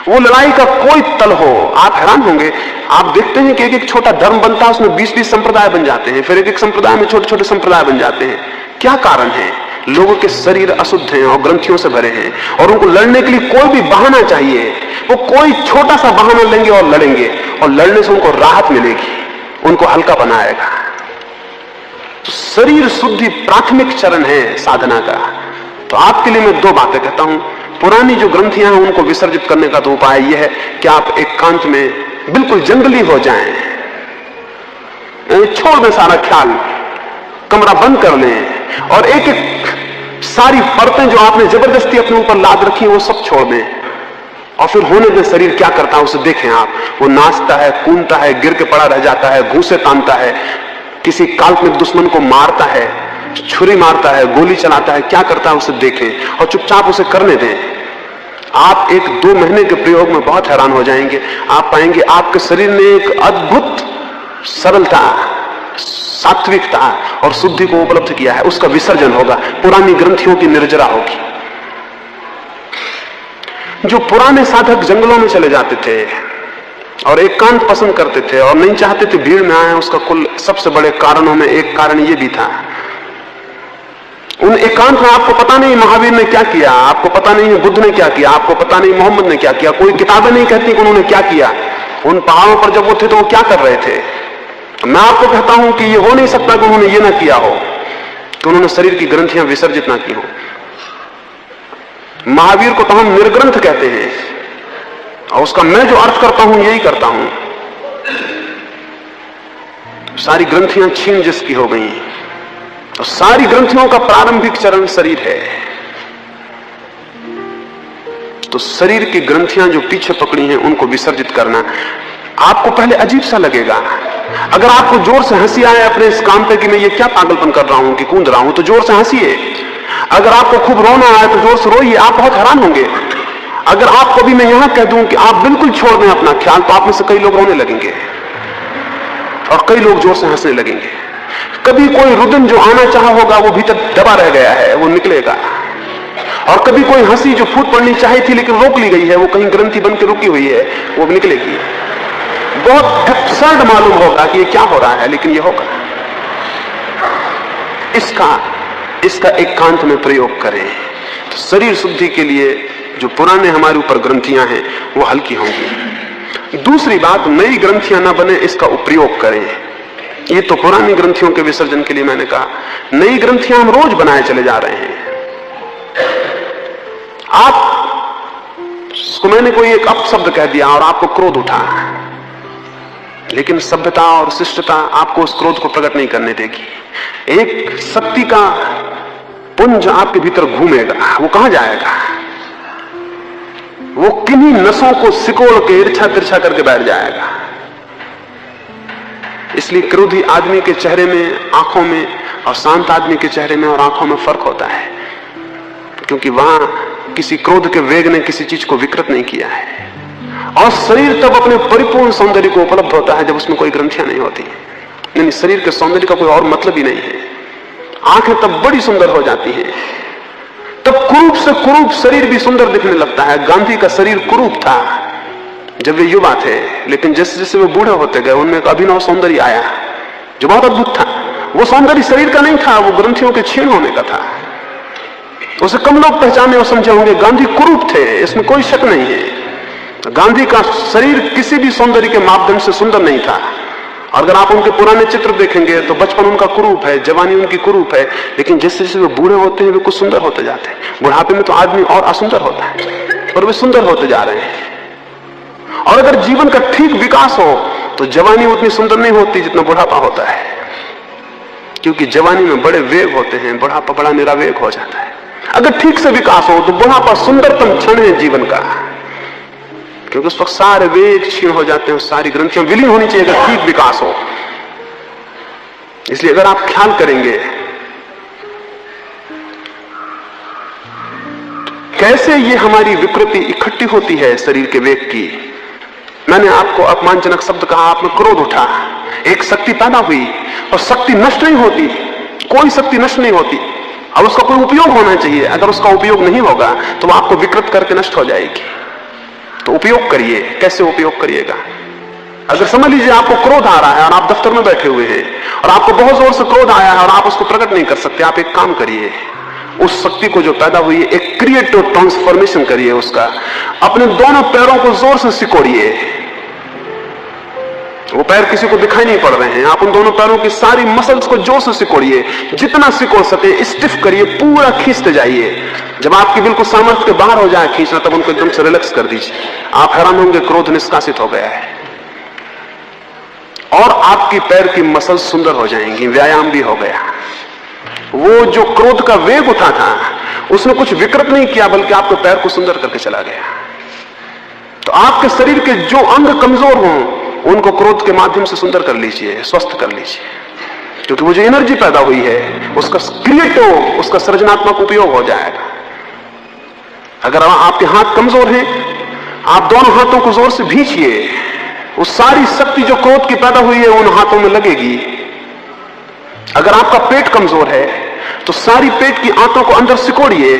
वो लड़ाई का कोई तल हो, आप हैरान होंगे। आप देखते हैं कि एक एक छोटा धर्म बनता है, उसमें 20-20 संप्रदाय बन जाते हैं, फिर एक एक संप्रदाय में छोटे छोटे संप्रदाय बन जाते हैं। क्या कारण है? लोगों के शरीर अशुद्ध हैं और ग्रंथियों से भरे हैं, और उनको लड़ने के लिए कोई भी बहाना चाहिए। वो कोई छोटा सा बहाना लेंगे और लड़ेंगे, और लड़ने से उनको राहत मिलेगी, उनको हल्का बनाएगा। तो शरीर शुद्धि प्राथमिक चरण है साधना का। तो आपके लिए मैं 2 बातें कहता हूं। पुरानी जो ग्रंथियां हैं उनको विसर्जित करने का तो उपाय यह है कि आप एकांत में बिल्कुल जंगली हो जाएं, छोड़ दें सारा ख्याल, कमरा बंद कर लें, और एक एक सारी परतें जो आपने जबरदस्ती अपने ऊपर लाद रखी हैं वो सब छोड़ दें, और फिर होने दें शरीर क्या करता है उसे देखें आप। वो नाचता है, कूदता है, गिर के पड़ा रह जाता है, घूंसे तानता है, किसी काल्पनिक दुश्मन को मारता है, छुरी मारता है, गोली चलाता है, क्या करता है उसे देखें और चुपचाप उसे करने दें। आप 1-2 महीने के प्रयोग में बहुत हैरान हो जाएंगे। आप पाएंगे आपके शरीर ने एक अद्भुत सरलता, सात्विकता और शुद्धि को उपलब्ध किया है। उसका विसर्जन होगा, पुरानी ग्रंथियों की निर्जरा होगी। जो पुराने साधक जंगलों में चले जाते थे और एकांत पसंद करते थे और नहीं चाहते थे भीड़ में आए, उसका कुल सबसे बड़े कारणों में एक कारण यह भी था उन एकांत में आपको पता नहीं महावीर ने क्या किया, आपको पता नहीं बुद्ध ने क्या किया, आपको पता नहीं मोहम्मद ने क्या किया, कोई किताबें नहीं कहती कि उन्होंने क्या किया। उन पहाड़ों पर जब वो थे तो वो क्या कर रहे थे। मैं आपको कहता हूं कि ये हो नहीं सकता कि उन्होंने ये ना किया हो, कि उन्होंने शरीर की ग्रंथियां विसर्जित ना की हो। महावीर को तो हम निर्ग्रंथ कहते हैं, और उसका मैं जो अर्थ करता हूं यही करता हूं। सारी ग्रंथियां छीन जिसकी हो गई, और सारी ग्रंथियों का प्रारंभिक चरण शरीर है। तो शरीर की ग्रंथियां जो पीछे पकड़ी हैं उनको विसर्जित करना आपको पहले अजीब सा लगेगा। अगर आपको जोर से हंसी आए अपने इस काम पे कि मैं ये क्या पागलपन कर रहा हूं कि कूद रहा हूं, तो जोर से हंसिए। अगर आपको खूब रोना आए तो जोर से रोइए, आप बहुत हैरान होंगे। अगर आपको भी मैं यहां कह दूं कि आप बिल्कुल छोड़ दें अपना ख्याल, तो आप में से कई लोग रोने लगेंगे और कई लोग जोर से हंसने लगेंगे। कभी कोई रुदन जो आना चाहा होगा वो भीतर दबा रह गया है, वो निकलेगा। और कभी कोई हंसी जो फूट पड़नी चाहिए थी लेकिन रोक ली गई है, वो कहीं ग्रंथि बन के रुकी हुई है, वो निकलेगी। बहुत एब्सर्ड मालूम होगा कि ये क्या हो रहा है, लेकिन ये होगा। इसका एकांत में प्रयोग करें तो शरीर शुद्धि के लिए जो पुराने हमारे ऊपर ग्रंथियां हैं वो हल्की होंगी। दूसरी बात, नई ग्रंथियां ना बने इसका उपयोग करें। ये तो पुरानी ग्रंथियों के विसर्जन के लिए मैंने कहा, नई ग्रंथियां हम रोज बनाए चले जा रहे हैं। आपको मैंने कोई एक अपशब्द कह दिया और आपको क्रोध उठा, लेकिन सभ्यता और शिष्टता आपको उस क्रोध को प्रकट नहीं करने देगी। एक शक्ति का पुंज आपके भीतर घूमेगा, वो कहां जाएगा? वो किन्हीं नसों को सिकोड़ के इर्छा तिरछा करके बैठ जाएगा। इसलिए क्रोधी आदमी के चेहरे में, आंखों में, और शांत आदमी के चेहरे में और आंखों में फर्क होता है, क्योंकि वहां किसी क्रोध के वेग ने किसी चीज को विकृत नहीं किया है। और शरीर तब अपने परिपूर्ण सौंदर्य को उपलब्ध होता है जब उसमें कोई ग्रंथियां नहीं होती। यानी शरीर के सौंदर्य का कोई और मतलब ही नहीं है। आंखें तब बड़ी सुंदर हो जाती हैं, तब कुरूप से कुरूप शरीर भी सुंदर दिखने लगता है। गांधी का शरीर कुरूप था जब वे युवा थे, लेकिन जैसे जैसे वे बूढ़े होते गए उनमें एक अभिनव सौंदर्य आया जो बहुत अद्भुत था। वो सौंदर्य शरीर का नहीं था, वो ग्रंथियों के क्षीण होने का था। उसे कम लोग पहचाने और समझे होंगे। गांधी कुरूप थे, इसमें कोई शक नहीं है। गांधी का शरीर किसी भी सौंदर्य के मापदंड से सुंदर नहीं था। और अगर आप उनके पुराने चित्र देखेंगे तो बचपन उनका कुरूप है, जवानी उनकी कुरूप है, लेकिन जैसे जैसे वे बूढ़े होते हैं वे कुछ सुंदर होते जाते हैं। बुढ़ापे में तो आदमी और असुंदर होता है, और वे सुंदर होते जा रहे हैं। और अगर जीवन का ठीक विकास हो तो जवानी उतनी सुंदर नहीं होती जितना बुढ़ापा होता है, क्योंकि जवानी में बड़े वेग होते हैं, बुढ़ापा बड़ा निरावेग हो जाता है। अगर ठीक से विकास हो तो बुढ़ापा सुंदरतम क्षण है जीवन का, क्योंकि उस वक्त सारे वेग क्षीण हो जाते हैं, सारी ग्रंथियां विलीन होनी चाहिए अगर ठीक विकास हो। इसलिए अगर आप ख्याल करेंगे कैसे ये हमारी विकृति इकट्ठी होती है शरीर के वेग की। मैंने आपको अपमानजनक शब्द कहा, आप में क्रोध उठा, एक शक्ति पैदा हुई, और शक्ति नष्ट नहीं होती, कोई शक्ति नष्ट नहीं होती। अब उसका कोई उपयोग होना चाहिए। अगर उसका उपयोग नहीं होगा तो वो आपको विकृत करके नष्ट हो जाएगी। तो उपयोग करिए। कैसे उपयोग करिएगा? अगर समझ लीजिए आपको क्रोध आ रहा है और आप दफ्तर में बैठे हुए हैं और आपको बहुत जोर से क्रोध आया है और आप उसको प्रकट नहीं कर सकते, आप एक काम करिए, उस शक्ति को जो पैदा हुई है एक क्रिएटिव ट्रांसफॉर्मेशन करिए उसका। अपने दोनों पैरों को जोर से सिकोड़िए। वो पैर किसी को दिखाई नहीं पड़ रहे हैं, आप उन दोनों पैरों की सारी मसल्स को जोर से सिकोड़िए, जितना सिकोड़ सके स्टिफ करिए, पूरा खींचते जाइए। जब आपकी बिल्कुल सामर्थ्य के बाहर हो जाए खींचना, तब उनको एकदम से रिलैक्स कर दीजिए। आप हैरान होंगे, क्रोध निष्कासित हो गया है और आपकी पैर की मसल सुंदर हो जाएंगी, व्यायाम भी हो गया। वो जो क्रोध का वेग उठा था उसने कुछ विकृत नहीं किया, बल्कि आपके पैर को सुंदर करके चला गया। तो आपके शरीर के जो अंग कमजोर हों उनको क्रोध के माध्यम से सुंदर कर लीजिए, स्वस्थ कर लीजिए, क्योंकि वो जो एनर्जी पैदा हुई है उसका क्रिएटिव, उसका सृजनात्मक उपयोग हो जाएगा। अगर आपके हाथ कमजोर हैं, आप दोनों हाथों को जोर से भींचिए, उस सारी शक्ति जो क्रोध की पैदा हुई है उन हाथों में लगेगी। अगर आपका पेट कमजोर है तो सारी पेट की आंतों को अंदर सिकोड़िए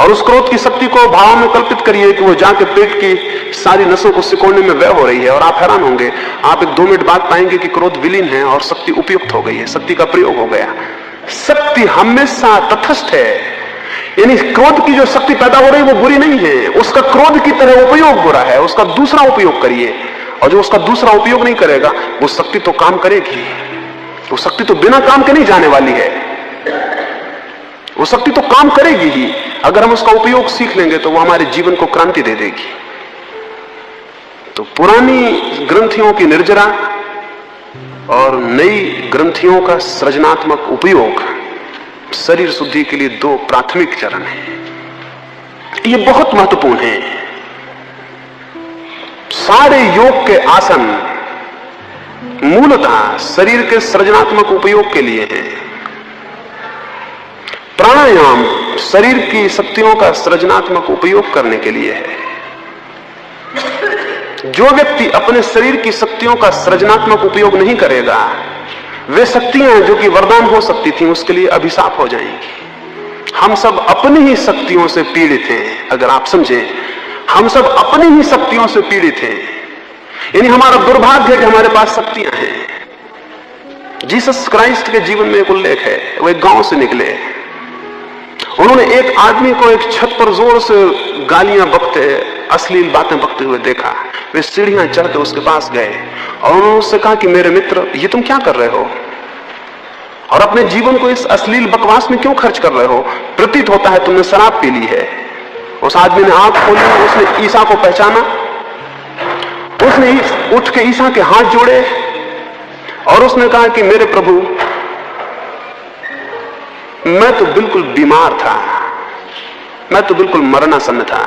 और उस क्रोध की शक्ति को भाव में कल्पित करिए कि वो जाके पेट की सारी नसों को सिकोड़ने में व्यय हो रही है। और आप हैरान होंगे, आप एक 2 मिनट बाद पाएंगे कि क्रोध विलीन है और शक्ति उपयुक्त हो गई है, शक्ति का प्रयोग हो गया। शक्ति हमेशा तटस्थ है, यानी क्रोध की जो शक्ति पैदा हो रही है वो बुरी नहीं है, उसका क्रोध की तरह उपयोग बुरा है, उसका दूसरा उपयोग करिए। और जो उसका दूसरा उपयोग नहीं करेगा वो शक्ति तो काम करेगी, वो शक्ति तो बिना काम के नहीं जाने वाली है, वो शक्ति तो काम करेगी ही। अगर हम उसका उपयोग सीख लेंगे तो वो हमारे जीवन को क्रांति दे देगी। तो पुरानी ग्रंथियों की निर्जरा और नई ग्रंथियों का सृजनात्मक उपयोग शरीर शुद्धि के लिए दो प्राथमिक चरण हैं। ये बहुत महत्वपूर्ण है। सारे योग के आसन मूलतः शरीर के सृजनात्मक उपयोग के लिए हैं। प्राणायाम शरीर की शक्तियों का सृजनात्मक उपयोग करने के लिए है। जो व्यक्ति अपने शरीर की शक्तियों का सृजनात्मक उपयोग नहीं करेगा, वे शक्तियां जो कि वरदान हो सकती थी उसके लिए अभिशाप हो जाएंगी। हम सब अपनी ही शक्तियों से पीड़ित हैं। अगर आप समझें, हम सब अपनी ही शक्तियों से पीड़ित हैं, यानी हमारा दुर्भाग्य है कि हमारे पास शक्तियां हैं। जीसस क्राइस्ट के जीवन में एक उल्लेख है, वो एक गांव से निकले। उन्होंने एक आदमी को एक छत पर जोर से गालियां बकते, अश्लील बातें बकते हुए देखा। वे सीढ़ियां चढ़ के उसके पास गए और उन्होंने उससे कहा कि मेरे मित्र, ये तुम क्या कर रहे हो और अपने जीवन को इस अश्लील बकवास में क्यों खर्च कर रहे हो? प्रतीत होता है तुमने शराब पी ली है। उस आदमी ने आंख खोली, उसने ईसा को पहचाना, उसने उठ के ईसा के हाथ जोड़े और उसने कहा कि मेरे प्रभु, मैं तो बिल्कुल बीमार था, मैं तो बिल्कुल मरणासन्न था,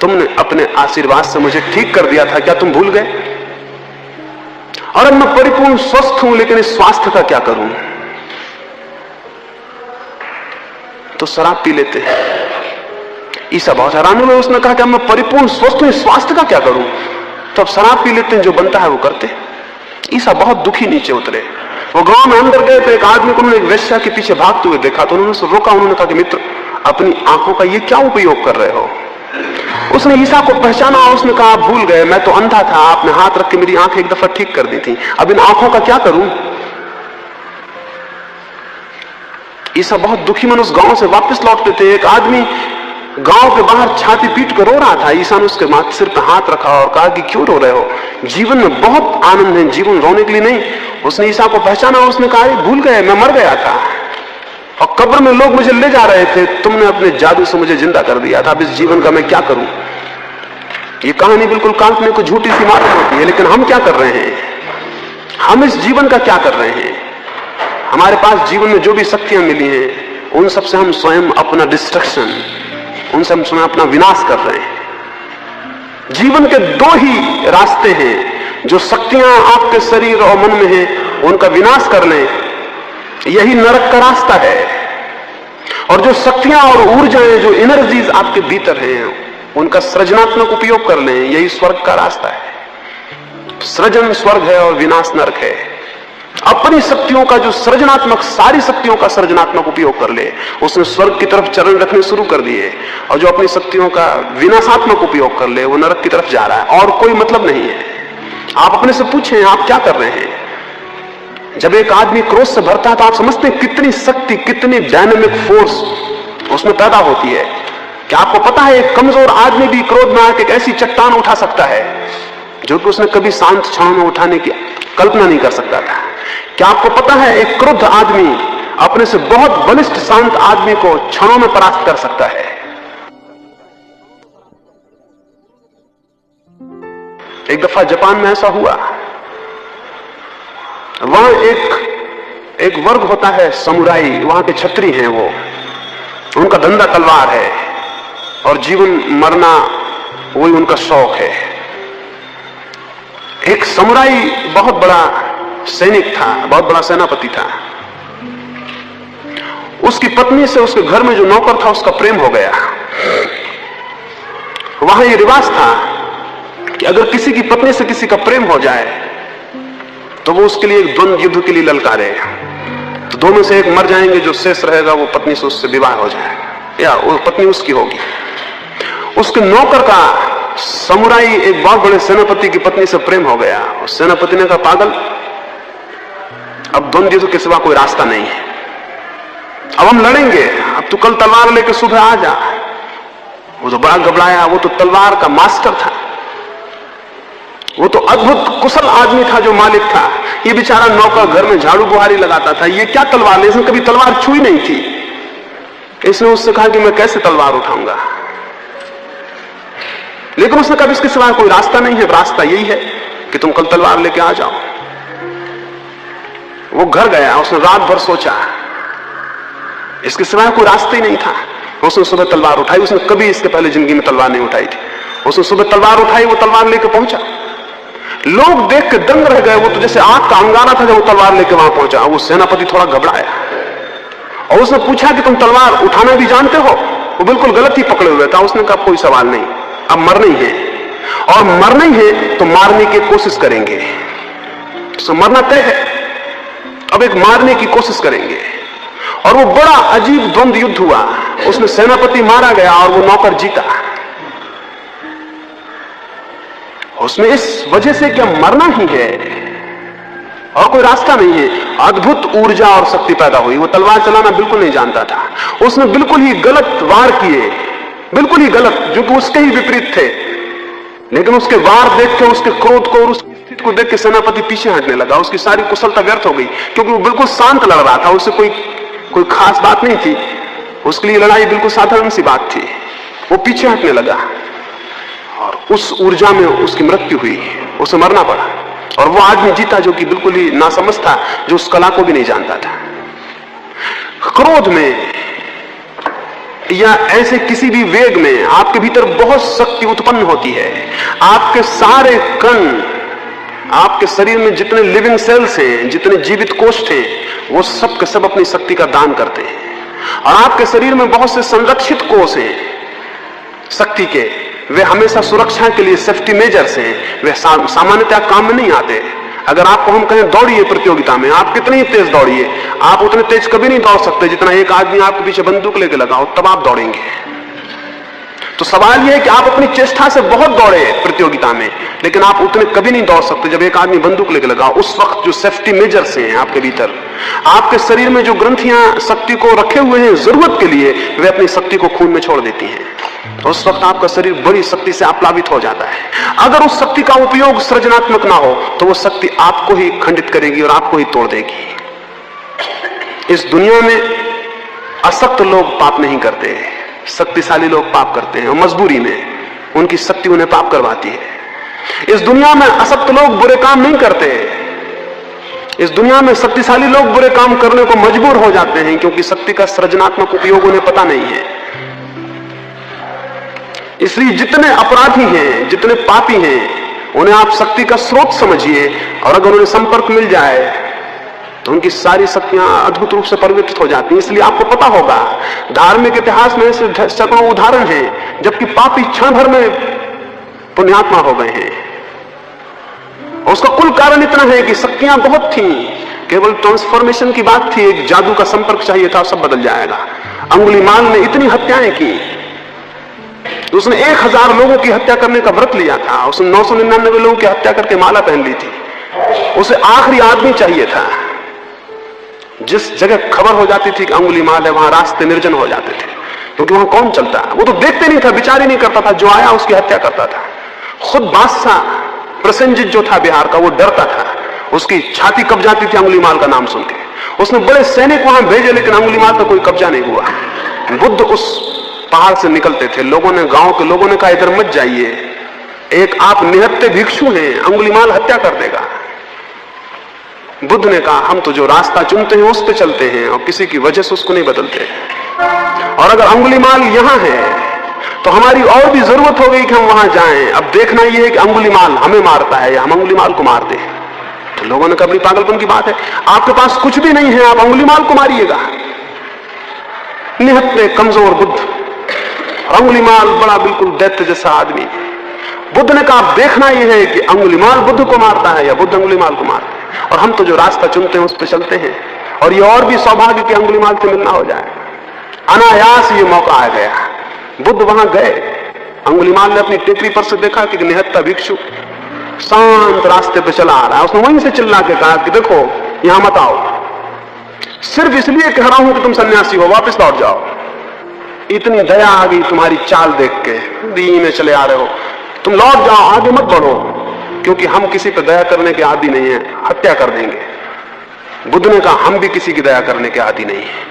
तुमने अपने आशीर्वाद से मुझे ठीक कर दिया था, क्या तुम भूल गए? और अब मैं परिपूर्ण स्वस्थ हूं, लेकिन इस स्वास्थ्य का क्या करूं? तो शराब पी लेते हैं। ईसा बहुत हैरान हुए, उसने कहा कि अब मैं परिपूर्ण स्वस्थ हूं, इस स्वास्थ्य का क्या करूं? तो अब शराब पी लेते हैं, जो बनता है वो करते। ईसा बहुत दुखी नीचे उतरे। वो गांव में अंदर गए तो एक आदमी को उन्होंने एक वेश्या के पीछे भागते हुए देखा, तो उन्होंने उसे रोका। उन्होंने कहा कि मित्र, अपनी आंखों का ये क्या उपयोग कर रहे हो? उसने ईसा को पहचाना और उसने कहा, आप भूल गए, मैं तो अंधा था, आपने हाथ रख के मेरी आंखें एक दफा ठीक कर दी थी, अब इन आंखों का क्या करूं? ईसा बहुत दुखी मन उस गांव से वापस लौटते थे। एक आदमी गांव के बाहर छाती पीट कर रो रहा था। ईसा ने उसके माथे सिर पे हाथ रखा और कहा कि क्यों रो रहे हो? जीवन में बहुत आनंद है, जीवन रोने के लिए नहीं। उसने ईसा को पहचाना, उसने कहा, भूल गए, मैं मर गया था और कब्र में लोग मुझे ले जा रहे थे, तुमने अपने जादू से मुझे जिंदा कर दिया था, अब इस जीवन का मैं क्या करूं? ये कहानी बिल्कुल काल्पनिक को झूठी सी मालूम होती है, लेकिन हम क्या कर रहे हैं? हम इस जीवन का क्या कर रहे हैं? हमारे पास जीवन में जो भी शक्तियां मिली हैं, उन सब से हम स्वयं अपना डिस्ट्रक्शन, उनसे हम स्वयं अपना विनाश कर रहे हैं। जीवन के दो ही रास्ते हैं, जो शक्तियां आपके शरीर और मन में हैं, उनका विनाश कर लें, यही नरक का रास्ता है। और जो शक्तियां और ऊर्जाएं, जो एनर्जीज आपके भीतर हैं, उनका सृजनात्मक उपयोग कर लें, यही स्वर्ग का रास्ता है। सृजन स्वर्ग है और विनाश नरक है। अपनी शक्तियों का जो सृजनात्मक, सारी शक्तियों का सृजनात्मक उपयोग कर ले, उसने स्वर्ग की तरफ चरण रखने शुरू कर दिए। और जो अपनी शक्तियों का विनाशात्मक उपयोग कर ले, वो नरक की तरफ जा रहा है, और कोई मतलब नहीं है। आप अपने से पूछें, आप क्या कर रहे हैं? जब एक आदमी क्रोध से भरता है तो आप समझते हैं कितनी शक्ति, कितनी डायनेमिक फोर्स उसमें पैदा होती है। क्या आपको पता है एक कमजोर आदमी भी क्रोध में आकर एक ऐसी चट्टान उठा सकता है जो कि उसने कभी शांत क्षणों में उठाने की कल्पना नहीं कर सकता था? क्या आपको पता है एक क्रुद्ध आदमी अपने से बहुत बलिष्ठ शांत आदमी को क्षणों में परास्त कर सकता है? एक दफा जापान में ऐसा हुआ। वहां एक वर्ग होता है समुराई, वहां के छत्री हैं, वो उनका धंधा तलवार है और जीवन मरना वही उनका शौक है। एक समुराई बहुत बड़ा सैनिक था, बहुत बड़ा सेनापति था। उसकी पत्नी से उसके घर में जो नौकर था उसका प्रेम हो गया। वहां यह रिवाज था कि अगर किसी की पत्नी से किसी का प्रेम हो जाए तो वो उसके लिए एक द्वंद्व युद्ध के लिए ललकारे। तो दो में से एक मर जाएंगे, जो शेष रहेगा वो पत्नी से उससे विवाह हो जाएगा या वो पत्नी उसकी होगी। उसके नौकर का समुराई एक बहुत बड़े सेनापति की पत्नी से प्रेम हो गया। उस सेनापति ने कहा, पागल, अब द्वंद्व युद्ध के सिवा कोई रास्ता नहीं है, अब हम लड़ेंगे, अब तू कल तलवार लेके सुबह आ जा। वो तो बड़ा घबराया, वो तो तलवार का मास्टर था, वो तो अद्भुत कुशल आदमी था जो मालिक था। ये बेचारा नौकर घर में झाड़ू बुहारी लगाता था, ये क्या तलवार ले, इसने कभी तलवार छुई नहीं थी। इसने उससे कहा कि मैं कैसे तलवार उठाऊंगा, लेकिन उसने कहा इसके सिवाय कोई रास्ता नहीं है, रास्ता यही है कि तुम कल तलवार लेके आ जाओ। वो घर गया, उसने रात भर सोचा, इसके सिवाय कोई रास्ता ही नहीं था। उसने सुबह तलवार उठाई, उसने कभी इसके पहले जिंदगी में तलवार नहीं उठाई थी। उसने सुबह तलवार उठाई, वो तलवार लेके पहुंचा। लोग देख के दंग रह गए, वो तो जैसे आग का अंगारा था जब वो तलवार लेके वहां पहुंचा। वो सेनापति थोड़ा घबराया और उसने पूछा कि तुम तलवार उठाना भी जानते हो? वो बिल्कुल गलत ही पकड़े हुए था। उसने कहा कोई सवाल नहीं, अब मरना ही है, और मरना ही है तो मारने की कोशिश करेंगे। तो मरना तय है, अब एक मारने की कोशिश करेंगे। और वो बड़ा अजीब द्वंद्व युद्ध हुआ, उसमें सेनापति मारा गया और वो नौकर जीता। उसमें इस वजह से क्या मरना ही है और कोई रास्ता नहीं है, अद्भुत ऊर्जा और शक्ति पैदा हुई। वो तलवार चलाना बिल्कुल नहीं जानता था, उसने बिल्कुल ही गलत वार किए, बिल्कुल ही गलत, जो कि उसके ही विपरीत थे। लेकिन उसके वार देख के, उसके क्रोध को और उसकी स्थिति को देख के सेनापति पीछे हटने लगा। उसकी सारी कुशलता व्यर्थ हो गई, क्योंकि वो बिल्कुल शांत लड़ रहा था, उससे कोई खास बात नहीं थी, उसके लिए लड़ाई बिल्कुल साधारण सी बात थी। वो पीछे हटने लगा और उस ऊर्जा में उसकी मृत्यु हुई, उसे मरना पड़ा। और वो आदमी जीता जो कि बिल्कुल ही नासमझ था, जो उस कला को भी नहीं जानता था। क्रोध में या ऐसे किसी भी वेग में आपके भीतर बहुत शक्ति उत्पन्न होती है। आपके सारे कण, आपके शरीर में जितने लिविंग सेल्स हैं, जितने जीवित कोष्ठ हैं, वो सब के सब अपनी शक्ति का दान करते हैं। और आपके शरीर में बहुत से संरक्षित कोष हैं शक्ति के, वे हमेशा सुरक्षा के लिए सेफ्टी मेजर्स हैं, वे सामान्यतः काम में नहीं आते। अगर आपको हम कहें दौड़िए प्रतियोगिता में, आप कितने ही तेज दौड़िए, आप उतने तेज कभी नहीं दौड़ सकते जितना एक आदमी आपके पीछे बंदूक लेके लगाओ, तब आप दौड़ेंगे। तो सवाल यह है कि आप अपनी चेष्टा से बहुत दौड़े प्रतियोगिता में, लेकिन आप उतने कभी नहीं दौड़ सकते जब एक आदमी बंदूक लेके लगाओ। उस वक्त जो सेफ्टी मेजर्स हैं आपके भीतर, आपके शरीर में जो ग्रंथियां शक्ति को रखे हुए हैं जरूरत के लिए, वे अपनी शक्ति को खून में छोड़ देती हैं। उस वक्त आपका शरीर बड़ी शक्ति से आप्लावित हो जाता है। अगर उस शक्ति का उपयोग सृजनात्मक ना हो तो वो शक्ति आपको ही खंडित करेगी और आपको ही तोड़ देगी। इस दुनिया में अशक्त लोग पाप नहीं करते, शक्तिशाली लोग पाप करते हैं, और मजबूरी में उनकी शक्ति उन्हें पाप करवाती है। इस दुनिया में अशक्त लोग बुरे काम नहीं करते, इस दुनिया में शक्तिशाली लोग बुरे काम करने को मजबूर हो जाते हैं, क्योंकि शक्ति का सृजनात्मक उपयोग उन्हें पता नहीं है। इसलिए जितने अपराधी हैं, जितने पापी हैं, उन्हें आप शक्ति का स्रोत समझिए, और अगर उन्हें संपर्क मिल जाए तो उनकी सारी शक्तियां अद्भुत रूप से परिवर्तित हो जाती हैं। इसलिए आपको पता होगा, धार्मिक इतिहास में ऐसे सैकड़ों उदाहरण हैं जबकि पापी क्षण भर में पुण्यात्मा हो गए हैं। और उसका कुल कारण इतना है कि शक्तियां बहुत थी, केवल ट्रांसफॉर्मेशन की बात थी, एक जादू का संपर्क चाहिए था, सब बदल जाएगा। अंगुलीमाल ने इतनी हत्याएं की, उसने 1000 लोगों की हत्या करने का व्रत लिया था, उसने 999 लोगों की हत्या करके माला पहन ली थी। उसे आखिरी आदमी चाहिए था। जिस जगह खबर हो जाती थी कि अंगुलीमाल है, वहां रास्ते निर्जन हो जाते थे, क्योंकि वहां कौन चलता, वो तो देखते नहीं था, विचार ही नहीं करता था, जो आया उसकी हत्या करता था। खुद बादशाह प्रसेनजीत जो था बिहार का, वो डरता था, उसकी छाती कब जाती थी अंगुलीमाल का नाम सुन के। उसने बड़े सैनिक वहां भेजे, लेकिन अंगुलीमाल का कोई कब्जा नहीं हुआ। बुद्ध उस पहाड़ से निकलते थे, लोगों ने, गांव के लोगों ने कहा इधर मत जाइए, एक आप निहत्थे भिक्षु हैं, अंगुलीमाल हत्या कर देगा। बुद्ध ने कहा हम तो जो रास्ता चुनते हैं उस पे चलते हैं और किसी की वजह से उसको नहीं बदलते। और अगर अंगुलीमाल यहां है तो हमारी और भी जरूरत हो गई कि हम वहां जाएं। अब देखना यह है कि अंगुलीमाल हमें मारता है या हम अंगुलीमाल को मार दें। तो लोगों ने कहा बड़ी पागलपन की बात है, आपके पास कुछ भी नहीं है, आप अंगुलीमाल को मारिएगा। निहत्थे कमजोर बुद्ध, अंगुलीमाल बड़ा बिल्कुल दैत्य जैसा आदमी। बुद्ध ने कहा आप देखना यह है कि अंगुलीमाल बुद्ध को मारता है या बुद्ध अंगुलीमाल को मारता है, और हम तो जो रास्ता चुनते हैं उस पर चलते हैं। और ये और भी सौभाग्य के अंगुलीमाल से मिलना हो जाए। अनायास ये मौका आ गया, बुद्ध वहां गए। अंगुलीमाल ने अपनी टेकरी पर से देखा कि निहत्था भिक्षु शांत रास्ते पे चला आ रहा है। उसने वहीं से चिल्ला के कहा कि देखो यहां मत आओ, सिर्फ इसलिए कह रहा हूं कि तुम सन्यासी हो, वापस लौट जाओ। इतनी दया आ गई तुम्हारी चाल देख के, दी में चले आ रहे हो, तुम लौट जाओ, आगे मत बढ़ो, क्योंकि हम किसी पर दया करने के आदी नहीं है, हत्या कर देंगे। बुद्ध ने कहा हम भी किसी की दया करने के आदी नहीं है।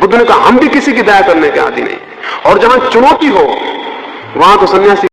बुद्ध ने कहा हम भी किसी की दया करने के आदी नहीं। और जहां चुनौती हो वहां तो सन्यासी